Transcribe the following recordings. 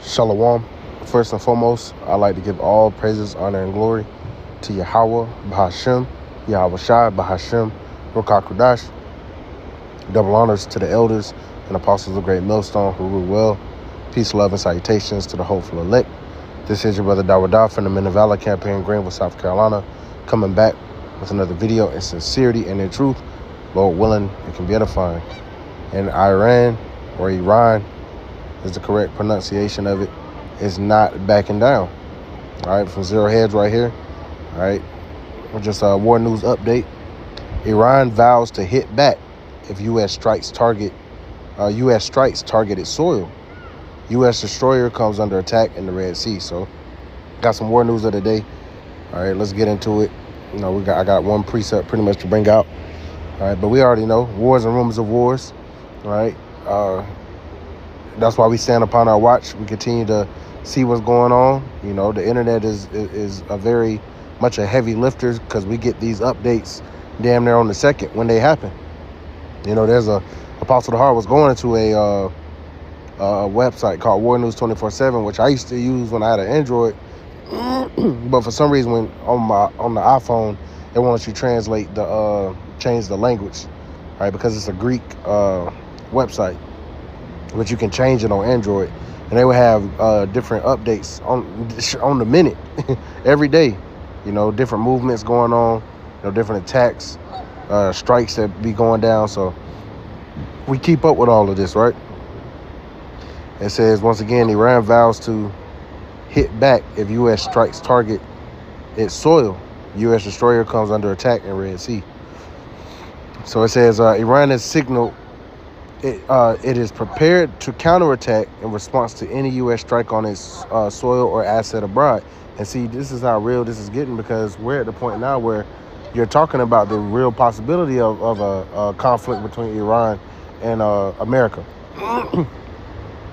Shalom. First and foremost, I'd like to give all praises, honor, and glory to Yahweh, Bahashem, Yahweh Shai, Bahashem, Ruach. Double honors to the elders and apostles of Great Millstone who rule well. Peace, love, and salutations to the hopeful elect. This is your brother Dawadah from the Men of Valor campaign, Greenville, South Carolina, coming back with another video in sincerity and in truth. Lord willing, it can be edifying. And Iran, or Iran, is the correct pronunciation of it, is not backing down. All right, from Zero Heads right here. All right, just a war news update. Iran vows to hit back if U.S. strikes targeted soil. U.S. destroyer comes under attack in the Red Sea. So, got some war news of the day. All right, let's get into it. You know, I got one precept pretty much to bring out. All right, but we already know wars and rumors of wars. All right, that's why we stand upon our watch. We continue to see what's going on. You know, the internet is a very much a heavy lifter because we get these updates damn near on the second when they happen. You know, there's a Apostle the Heart was going to a website called War News 24/7, which I used to use when I had an Android. But for some reason, when on the iPhone, it wants you to translate change the language, right? Because it's a Greek website, but you can change it on Android, and they will have different updates on the minute, every day. You know, different movements going on, you know, different attacks, strikes that be going down. So we keep up with all of this, right? It says, once again, Iran vows to hit back if U.S. strikes target its soil. U.S. destroyer comes under attack in Red Sea. So it says, Iran has signaled it is prepared to counterattack in response to any U.S. strike on its soil or asset abroad. And see, this is how real this is getting, because we're at the point now where you're talking about the real possibility of a conflict between Iran and America.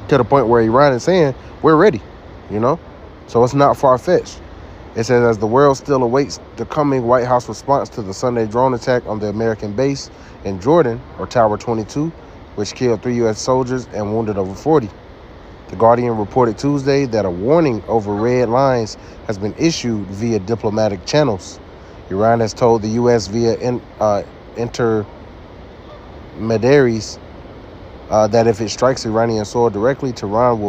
To the point where Iran is saying, we're ready, you know? So it's not far-fetched. It says, as the world still awaits the coming White House response to the Sunday drone attack on the American base in Jordan, or Tower 22, which killed 3 U.S. soldiers and wounded over 40. The Guardian reported Tuesday that a warning over red lines has been issued via diplomatic channels. Iran has told the U.S. via intermediaries that if it strikes Iranian soil directly, Tehran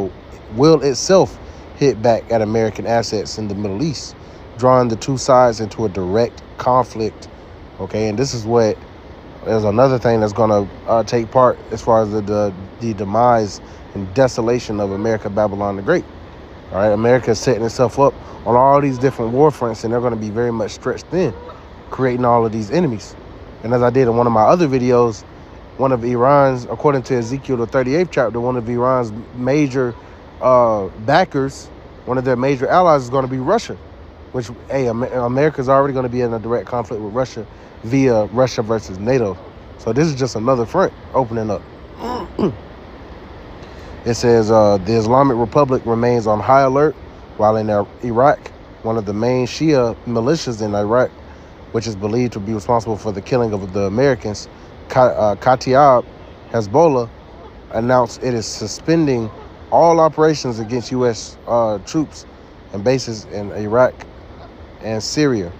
will itself hit back at American assets in the Middle East, drawing the two sides into a direct conflict. Okay, and this is what there's another thing that's going to take part as far as the demise and desolation of America, Babylon the Great. All right, America is setting itself up on all these different war fronts, and they're going to be very much stretched thin, creating all of these enemies. And as I did in one of my other videos, one of Iran's, according to Ezekiel, the 38th chapter, one of Iran's major backers, one of their major allies is going to be Russia, which, hey, America's already going to be in a direct conflict with Russia via Russia versus NATO. So this is just another front opening up. It says the Islamic Republic remains on high alert, while in Iraq, one of the main Shia militias in Iraq, which is believed to be responsible for the killing of the Americans, Kataib Hezbollah, announced it is suspending all operations against U.S. troops and bases in Iraq and Syria.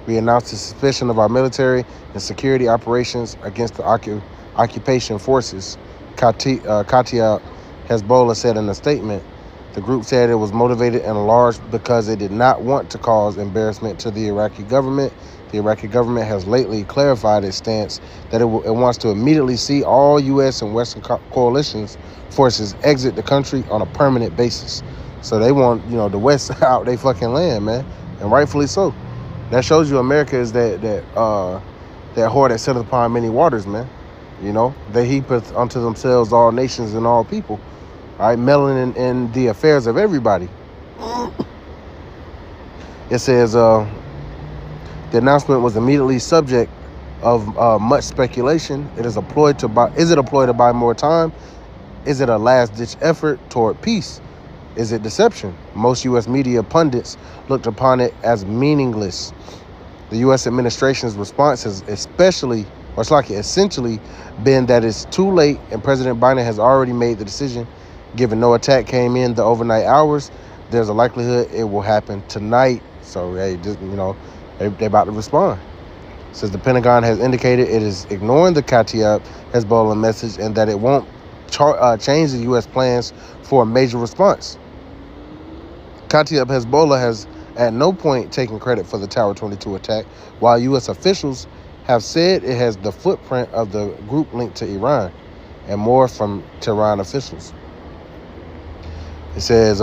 We announced the suspension of our military and security operations against the occupation forces, Kataib Hezbollah said in a statement. The group said it was motivated and large because it did not want to cause embarrassment to the Iraqi government. The Iraqi government has lately clarified its stance that it wants to immediately see all U.S. and Western coalitions forces exit the country on a permanent basis. So they want, you know, the West out they fucking land, man, and rightfully so. That shows you America is that whore that sitteth upon many waters, man. You know, they heapeth unto themselves all nations and all people. All right, meddling in the affairs of everybody. It says the announcement was immediately subject of much speculation. Is it a ploy to buy more time? Is it a last-ditch effort toward peace? Is it deception? Most U.S. media pundits looked upon it as meaningless. The U.S. administration's response has essentially been that it's too late, and President Biden has already made the decision Given no attack came in the overnight hours, there's a likelihood it will happen tonight. So, hey, just, they about to respond. Says the Pentagon has indicated it is ignoring the Kataib Hezbollah message and that it won't change the U.S. plans for a major response. Kataib Hezbollah has at no point taken credit for the Tower 22 attack, while U.S. officials have said it has the footprint of the group linked to Iran, and more from Tehran officials. It says,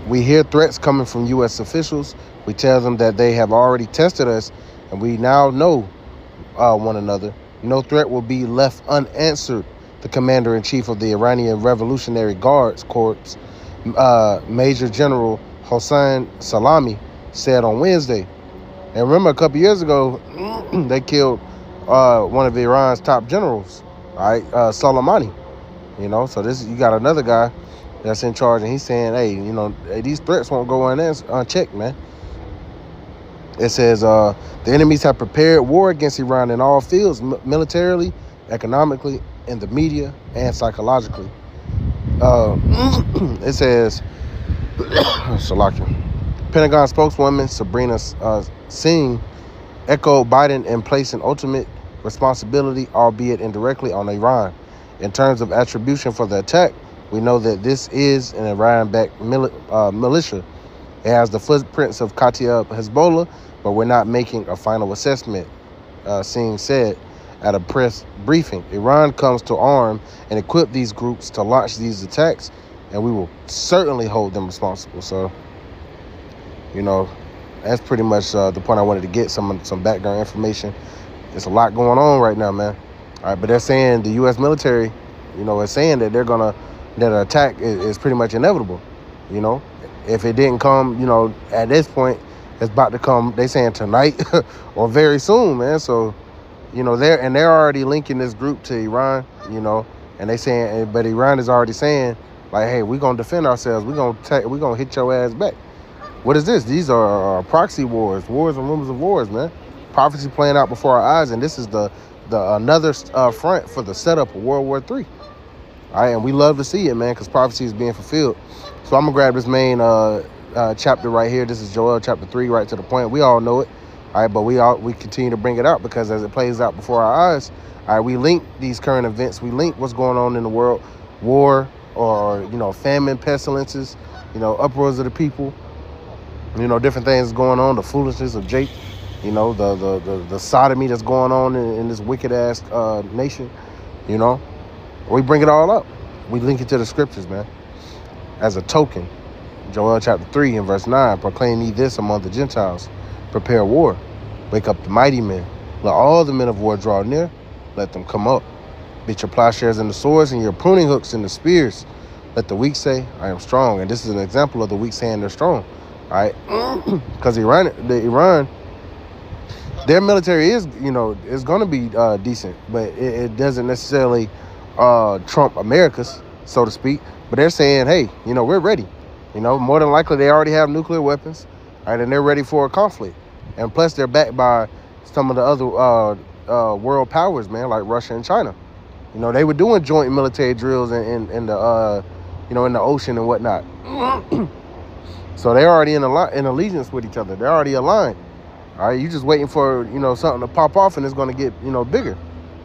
we hear threats coming from U.S. officials. We tell them that they have already tested us, and we now know one another. No threat will be left unanswered, the commander-in-chief of the Iranian Revolutionary Guards Corps, Major General Hossein Salami, said on Wednesday. And remember, a couple years ago, they killed one of Iran's top generals, all right, Soleimani. So you got another guy that's in charge, and he's saying, hey, these threats won't go unchecked, man. It says the enemies have prepared war against Iran in all fields, militarily, economically, in the media, and psychologically. It says, Pentagon spokeswoman Sabrina Singh echoed Biden in placing ultimate responsibility, albeit indirectly, on Iran. In terms of attribution for the attack, we know that this is an Iran-backed militia. It has the footprints of Kataib Hezbollah, but we're not making a final assessment, Singh said at a press briefing. Iran comes to arm and equip these groups to launch these attacks, and we will certainly hold them responsible. So, that's pretty much the point I wanted to get, some background information. There's a lot going on right now, man. All right, but they're saying the U.S. military, is saying that that an attack is pretty much inevitable. If it didn't come, at this point, it's about to come, they saying tonight or very soon, man. So, they're already linking this group to Iran, and they saying, but Iran is already saying, like, hey, we're going to defend ourselves. We're going to hit your ass back. What is this? These are proxy wars and rumors of wars, man. Prophecy playing out before our eyes, and this is the another front for the setup of World War III. All right, and we love to see it, man, because prophecy is being fulfilled. So I'm going to grab this main chapter right here. This is Joel chapter 3, right to the point. We all know it, all right, but we continue to bring it out because as it plays out before our eyes, all right, we link these current events. We link what's going on in the world, war or, famine, pestilences, uproars of the people, different things going on, the foolishness of Jake, the sodomy that's going on in this wicked-ass nation, We bring it all up. We link it to the scriptures, man. As a token, Joel chapter 3 and verse 9, proclaim ye this among the Gentiles. Prepare war. Wake up the mighty men. Let all the men of war draw near. Let them come up. Beat your plowshares and the swords and your pruning hooks and the spears. Let the weak say, I am strong. And this is an example of the weak saying they're strong. All right? Because Iran, their military is, is going to be decent, but it doesn't necessarily trump America's, so to speak. But they're saying, hey, we're ready. More than likely they already have nuclear weapons, all right, and they're ready for a conflict. And plus they're backed by some of the other world powers, man, like Russia and China. They were doing joint military drills in the in the ocean and whatnot. So they're already in allegiance with each other. They're already aligned. All right, you just waiting for something to pop off and it's going to get bigger.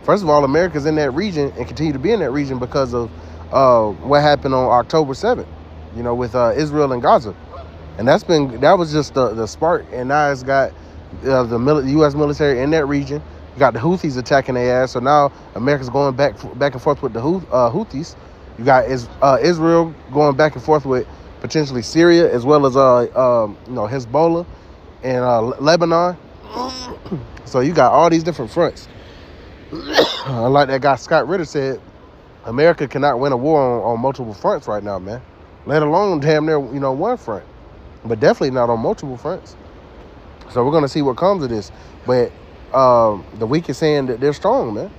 First of all, America's in that region and continue to be in that region because of what happened on October 7th, with Israel and Gaza. And that was just the spark. And now it's got the U.S. military in that region. You got the Houthis attacking their ass. So now America's going back and forth with the Houthis. You got Israel going back and forth with potentially Syria, as well as Hezbollah and Lebanon. So you got all these different fronts. Like that guy Scott Ritter said, America cannot win a war on multiple fronts right now, man. Let alone damn near one front, but definitely not on multiple fronts. So we're gonna see what comes of this. But the weak is saying that they're strong, man.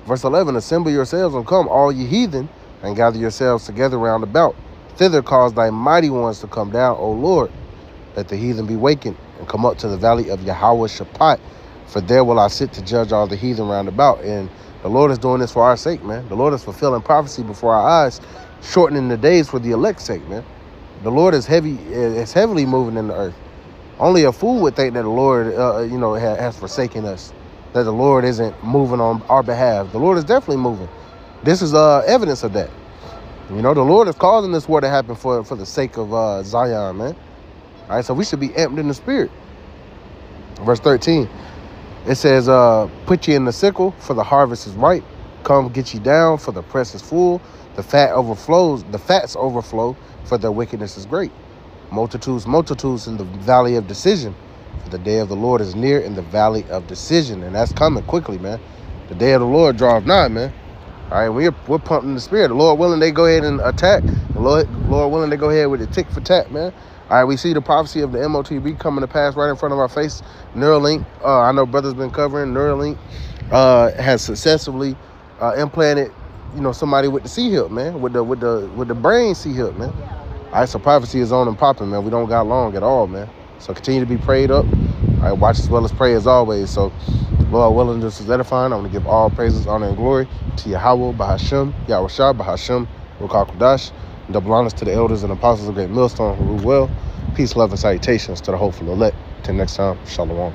Verse 11: Assemble yourselves and come, all ye heathen, and gather yourselves together round about. Thither cause thy mighty ones to come down, O Lord. Let the heathen be wakened and come up to the valley of Yahweh Shaphat. For there will I sit to judge all the heathen round about. And the Lord is doing this for our sake, man. The Lord is fulfilling prophecy before our eyes. shortening the days for the elect's sake, man. The Lord is heavily moving in the earth. Only a fool would think that the Lord, has forsaken us, that the Lord isn't moving on our behalf. The Lord is definitely moving. This is evidence of that. The Lord is causing this war to happen for the sake of Zion, man. All right, so we should be amped in the spirit. Verse 13, it says, put ye in the sickle, for the harvest is ripe. Come get ye down, for the press is full. The fats overflow, for their wickedness is great. Multitudes in the valley of decision. For the day of the Lord is near in the valley of decision. And that's coming quickly, man. The day of the Lord draweth nigh, man. All right, we're pumping the spirit. The Lord willing, they go ahead and attack. The Lord willing, they go ahead with the tick for tat, man. All right, we see the prophecy of the MOTB coming to pass right in front of our face. Neuralink, I know brothers been covering. Neuralink has successfully implanted, somebody with the C-hip, man, with the brain C-hip, man. All right, so prophecy is on and popping, man. We don't got long at all, man. So continue to be prayed up. All right, watch as well as pray as always. So, Lord willing, this is edifying. I'm going to give all praises, honor, and glory to Yahweh, Bahashem, Yahushua, Bahashem, Ruach HaKodesh. Double honors to the elders and apostles of Great Millstone who rule well. Peace, love, and salutations to the hopeful elect. Till next time, Shalom.